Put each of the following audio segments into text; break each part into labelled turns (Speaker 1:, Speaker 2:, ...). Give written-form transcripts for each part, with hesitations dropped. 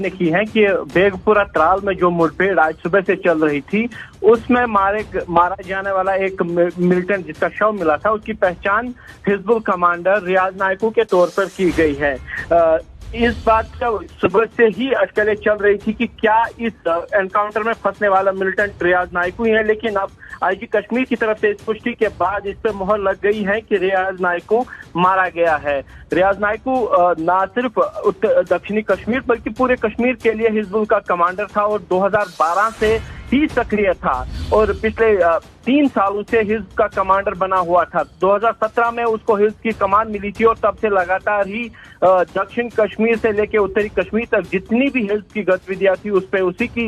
Speaker 1: ने की है कि बेगपुरा त्राल में जो मुठभेड़ आज सुबह से चल रही थी उसमें मारा जाने वाला एक मिलिटेंट जिसका शव मिला था, उसकी पहचान हिजबुल कमांडर रियाज नायकू के तौर पर की गई है। इस बात का सुबह से ही अटकलें चल रही थी कि क्या इस एनकाउंटर में फंसने वाला मिलिटेंट रियाज नायकू ही है, लेकिन अब आईजी कश्मीर की तरफ से इस पुष्टि के बाद इस पर मोहर लग गई है कि रियाज नायकू मारा गया है। रियाज नायकू न सिर्फ दक्षिणी कश्मीर बल्कि पूरे कश्मीर के लिए हिजबुल का कमांडर था और 2012 से ही सक्रिय था और पिछले 3 सालों से हिजब का कमांडर बना हुआ था। 2017 में उसको हिजब की कमान मिली थी और तब से लगातार ही दक्षिण कश्मीर से लेकर उत्तरी कश्मीर तक जितनी भी हिजब की गतिविधियां थी उस पर उसी की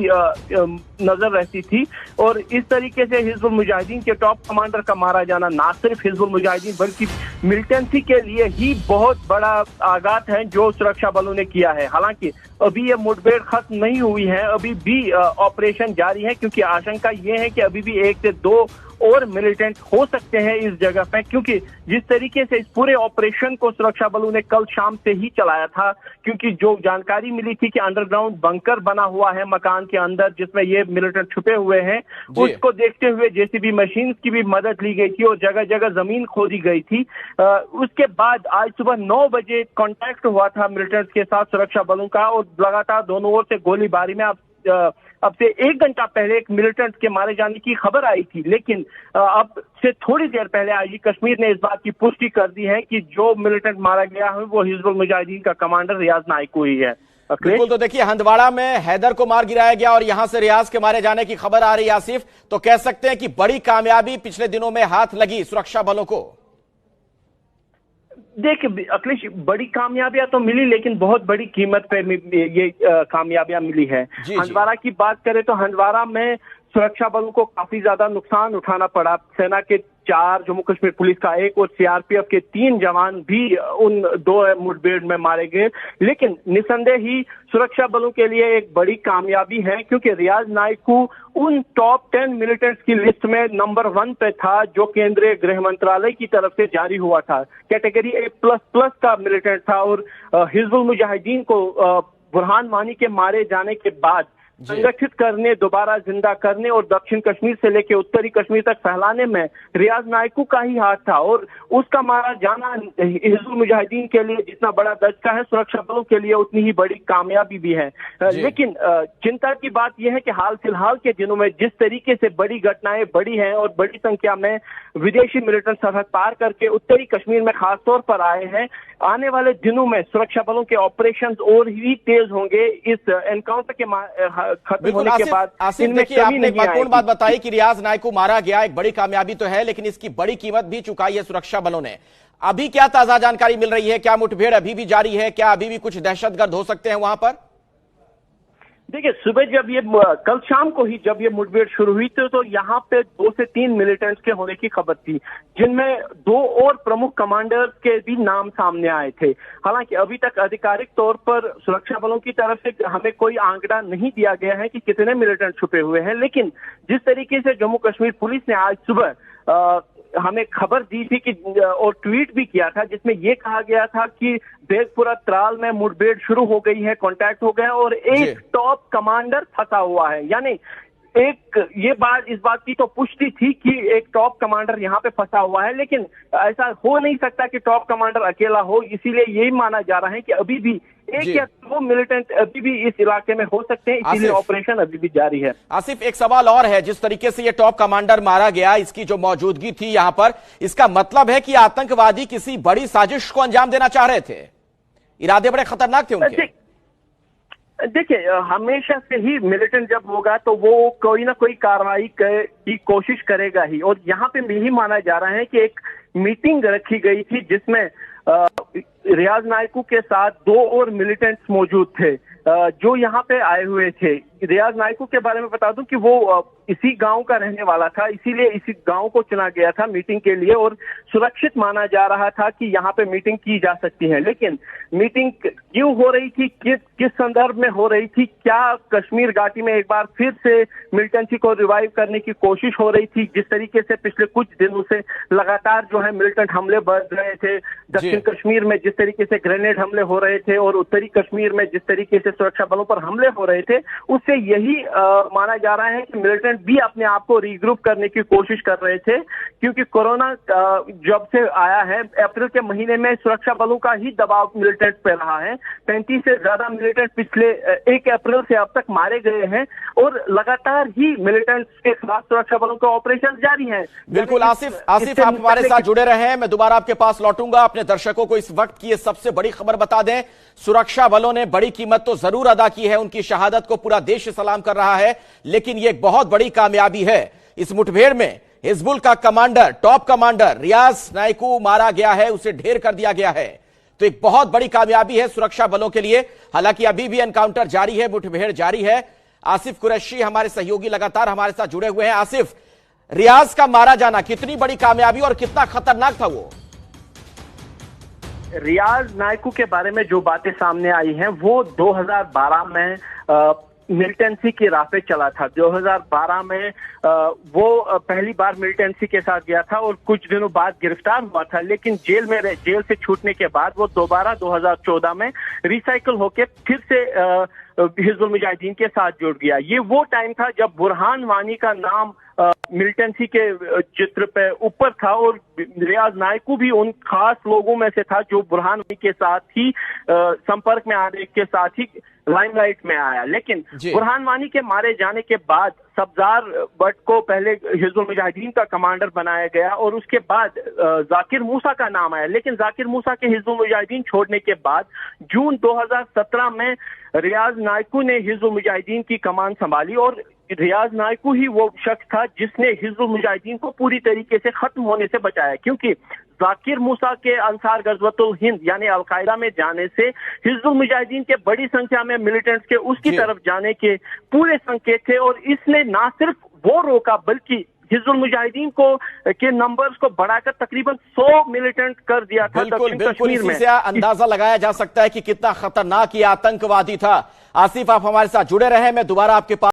Speaker 1: नजर रहती थी। और इस तरीके से हिजबुल मुजाहिदीन के टॉप कमांडर का मारा जाना ना सिर्फ हिजबुल मुजाहिदीन बल्कि मिलिटेंसी के लिए ही बहुत बड़ा आघात है जो सुरक्षा बलों ने किया है। हालांकि अभी ये मुठभेड़ खत्म नहीं हुई है, अभी भी ऑपरेशन जारी है, क्योंकि आशंका ये है कि अभी भी 1 से 2 और मिलिटेंट हो सकते हैं इस जगह पे, क्योंकि जिस तरीके से इस पूरे ऑपरेशन को सुरक्षा बलों ने कल शाम से ही चलाया था, क्योंकि जो जानकारी मिली थी कि अंडरग्राउंड बंकर बना हुआ है मकान के अंदर जिसमें ये मिलिटेंट छुपे हुए हैं, उसको देखते हुए जेसीबी मशीन की भी मदद ली गई थी और जगह जगह जमीन खोदी गई थी। उसके बाद आज सुबह 9 बजे कॉन्टैक्ट हुआ था मिलिटेंट्स के साथ सुरक्षा बलों का और लगातार दोनों ओर से गोलीबारी में अब से 1 घंटा पहले एक मिलिटेंट के मारे जाने की खबर आई थी, लेकिन अब से थोड़ी देर पहले आईजी कश्मीर ने इस बात की पुष्टि कर दी है कि जो मिलिटेंट मारा गया है वो हिजबुल मुजाहिदीन का कमांडर रियाज नायकू ही है।
Speaker 2: बिल्कुल, तो देखिए हंदवाड़ा में हैदर को मार गिराया गया और यहां से रियाज के मारे जाने की खबर आ रही है। आसिफ, तो कह सकते हैं कि बड़ी कामयाबी पिछले दिनों में हाथ लगी सुरक्षा बलों को।
Speaker 1: देखिए अखिलेश, बड़ी कामयाबियां तो मिली लेकिन बहुत बड़ी कीमत पे ये कामयाबियां मिली है। हंदवाड़ा की बात करें तो हंदवाड़ा में सुरक्षा बलों को काफी ज्यादा नुकसान उठाना पड़ा। सेना के 4, जम्मू कश्मीर पुलिस का 1 और सीआरपीएफ के 3 जवान भी उन 2 मुठभेड़ में मारे गए, लेकिन निसंदेह ही सुरक्षा बलों के लिए एक बड़ी कामयाबी है, क्योंकि रियाज नायकू उन टॉप 10 मिलिटेंट्स की लिस्ट में नंबर 1 पे था जो केंद्रीय गृह मंत्रालय की तरफ से जारी हुआ था। कैटेगरी A++ का मिलिटेंट था और हिजबुल मुजाहिदीन को बुरहान वानी के मारे जाने के बाद संगठित करने, दोबारा जिंदा करने और दक्षिण कश्मीर से लेकर उत्तरी कश्मीर तक फैलाने में रियाज नायकू का ही हाथ था और उसका मारा जाना हिजबुल मुजाहिदीन के लिए जितना बड़ा दचका है, सुरक्षा बलों के लिए उतनी ही बड़ी कामयाबी भी है। लेकिन चिंता की बात यह है कि हाल फिलहाल के दिनों में जिस तरीके से बड़ी घटनाएं बढ़ी हैं और बड़ी संख्या में विदेशी मिलिटेंट सरहद पार करके उत्तरी कश्मीर में खासतौर पर आए हैं, आने वाले दिनों में सुरक्षा बलों के ऑपरेशंस और ही तेज होंगे इस एनकाउंटर के खत्म होने के बाद।
Speaker 2: आसिफ, देखिए आपने एक महत्वपूर्ण बात बताई कि रियाज नायकू मारा गया, एक बड़ी कामयाबी तो है, लेकिन इसकी बड़ी कीमत भी चुकाई है सुरक्षा बलों ने। अभी क्या ताजा जानकारी मिल रही है? क्या मुठभेड़ अभी भी जारी है? क्या अभी भी कुछ दहशतगर्द हो सकते हैं वहां पर?
Speaker 1: देखिए सुबह जब ये कल शाम को ही जब ये मुठभेड़ शुरू हुई थी तो यहाँ पे 2 से 3 मिलिटेंट्स के होने की खबर थी, जिनमें 2 और प्रमुख कमांडर्स के भी नाम सामने आए थे। हालांकि अभी तक आधिकारिक तौर पर सुरक्षा बलों की तरफ से हमें कोई आंकड़ा नहीं दिया गया है कि कितने मिलिटेंट छुपे हुए हैं, लेकिन जिस तरीके से जम्मू कश्मीर पुलिस ने आज सुबह हमें खबर दी थी कि और ट्वीट भी किया था जिसमें यह कहा गया था कि बेगपुरा त्राल में मुठभेड़ शुरू हो गई है, कांटेक्ट हो गया और एक टॉप कमांडर फंसा हुआ है। यानी इस बात की तो पुष्टि थी कि एक टॉप कमांडर यहाँ पे फंसा हुआ है, लेकिन ऐसा हो नहीं सकता कि टॉप कमांडर अकेला हो, इसीलिए यही माना जा रहा है कि अभी भी 1 या 2 मिलिटेंट अभी भी इस इलाके में हो सकते हैं, इसीलिए ऑपरेशन अभी भी जारी है।
Speaker 2: आसिफ, एक सवाल और है, जिस तरीके से ये टॉप कमांडर मारा गया, इसकी जो मौजूदगी थी यहाँ पर, इसका मतलब है कि आतंकवादी किसी बड़ी साजिश को अंजाम देना चाह रहे थे? इरादे बड़े खतरनाक थे उनके।
Speaker 1: देखिए हमेशा से ही मिलिटेंट जब होगा तो वो कोई ना कोई कार्रवाई की कोशिश करेगा ही, और यहाँ पे यही माना जा रहा है कि एक मीटिंग रखी गई थी जिसमें रियाज नायकू के साथ 2 और मिलिटेंट्स मौजूद थे जो यहाँ पे आए हुए थे। रियाज नायकू के बारे में बता दूं कि वो इसी गांव का रहने वाला था, इसीलिए इसी गांव को चुना गया था मीटिंग के लिए और सुरक्षित माना जा रहा था कि यहाँ पे मीटिंग की जा सकती है। लेकिन मीटिंग क्यों हो रही थी, किस संदर्भ में हो रही थी, क्या कश्मीर घाटी में एक बार फिर से मिलिटेंसी को रिवाइव करने की कोशिश हो रही थी, जिस तरीके से पिछले कुछ दिनों से लगातार जो है मिलिटेंट हमले बढ़ रहे थे, दक्षिण कश्मीर में जिस तरीके से ग्रेनेड हमले हो रहे थे और उत्तरी कश्मीर में जिस तरीके से सुरक्षा बलों पर हमले हो रहे थे, उससे यही माना जा रहा है कि मिलिटेंट भी अपने आप को रीग्रुप करने की कोशिश कर रहे थे, क्योंकि कोरोना जब से आया है अप्रैल के महीने में सुरक्षा बलों का ही दबाव मिलिटेंट पे रहा है। 35 से ज्यादा मिलिटेंट पिछले 1 अप्रैल से अब तक मारे गए हैं और लगातार ही मिलिटेंट के खिलाफ सुरक्षा बलों के ऑपरेशन जारी हैं।
Speaker 2: बिल्कुल आसिफ आप हमारे साथ जुड़े रहे हैं, मैं दोबारा आपके पास लौटूंगा। अपने दर्शकों को इस वक्त की ये सबसे बड़ी खबर बता दें, सुरक्षा बलों ने बड़ी कीमत तो जरूर अदा की है, उनकी शहादत को पूरा देश सलाम कर रहा है, लेकिन ये एक बहुत बड़ी कामयाबी है। इस मुठभेड़ में हिजबुल का कमांडर, टॉप कमांडर रियाज नायकू मारा गया है, उसे ढेर कर दिया गया है। तो एक बहुत बड़ी कामयाबी है सुरक्षा बलों के लिए। हालांकि अभी भी एनकाउंटर जारी है, मुठभेड़ जारी है। आसिफ कुरैशी हमारे सहयोगी लगातार हमारे साथ जुड़े हुए हैं। आसिफ, रियाज का मारा जाना कितनी बड़ी कामयाबी और कितना खतरनाक था वो?
Speaker 1: रियाज नायकू के बारे में जो बातें सामने आई हैं वो 2012 में मिलिटेंसी की राह पे चला था। 2012 में वो पहली बार मिलिटेंसी के साथ गया था और कुछ दिनों बाद गिरफ्तार हुआ था, लेकिन जेल से छूटने के बाद वो दोबारा 2014 में रिसाइकल होके फिर से हिजबुल मुजाहिदीन के साथ जुड़ गया। ये वो टाइम था जब बुरहान वानी का नाम मिलिटेंसी के चित्र पे ऊपर था और रियाज नायकू भी उन खास लोगों में से था जो बुरहान वानी के साथ ही संपर्क में आने के साथ ही लाइमलाइट में आया। लेकिन बुरहान वानी के मारे जाने के बाद सब्जार भट्ट को पहले हिजबुल मुजाहिदीन का कमांडर बनाया गया और उसके बाद जाकिर मूसा का नाम आया। लेकिन जाकिर मूसा के हिजबुल मुजाहिदीन छोड़ने के बाद जून 2017 में रियाज नायकू ने हिजबुल मुजाहिदीन की कमान संभाली और रियाज नायकू ही वो शख्स था जिसने हिजबुल मुजाहिदीन को पूरी तरीके से खत्म होने से बचाया, क्योंकि जाकिर मूसा के अंसार गजवतुल हिंद यानी अलकायदा में जाने से हिजबुल मुजाहिदीन के बड़ी संख्या में मिलिटेंट्स के उसकी तरफ जाने के पूरे संकेत थे और इसने ना सिर्फ वो रोका बल्कि हिजबुल मुजाहिदीन को के नंबर्स को बढ़ाकर तकरीबन 100 मिलिटेंट कर दिया था।
Speaker 2: बिल्कुल कश्मीर में अंदाजा लगाया जा सकता है कि कितना खतरनाक ये आतंकवादी था। आसिफ आप हमारे साथ जुड़े रहे, मैं दोबारा आपके पास